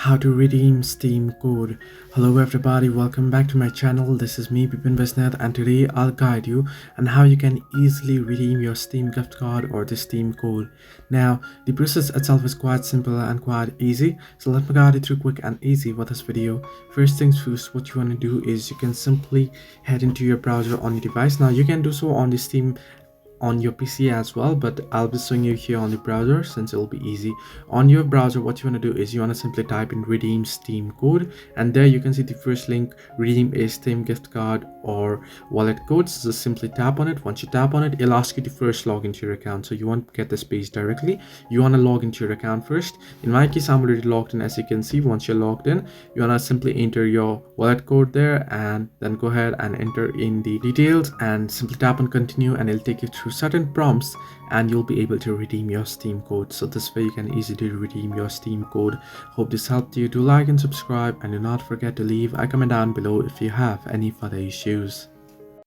how to redeem Steam code. Hello everybody, welcome back to my channel. This is me, Bipin Besnet, and today I'll guide you on how you can easily redeem your Steam gift card or the Steam code. Now, the process itself is quite simple and quite easy, so let me guide you through quick and easy with this video. First things first, what you want to do is you can simply head into your browser on your device. Now, you can do so on the Steam on your PC as well, but I'll be showing you here on the browser since it'll be easy. On your browser, what you want to do is you want to simply type in redeem Steam code, and there you can see the first link, redeem a Steam gift card or wallet code. So just simply tap on it. Once you tap on it, it'll ask you to first log into your account, so you won't get this page directly. You want to log into your account first. In my case, I'm already logged in. As you can see, once you're logged in, you want to simply enter your wallet code there and then go ahead and enter in the details and simply tap on continue, and it'll take you through certain prompts and you'll be able to redeem your Steam code. So this way you can easily redeem your Steam code. Hope this helped you. Do like and subscribe, and do not forget to leave a comment down below if you have any further issues.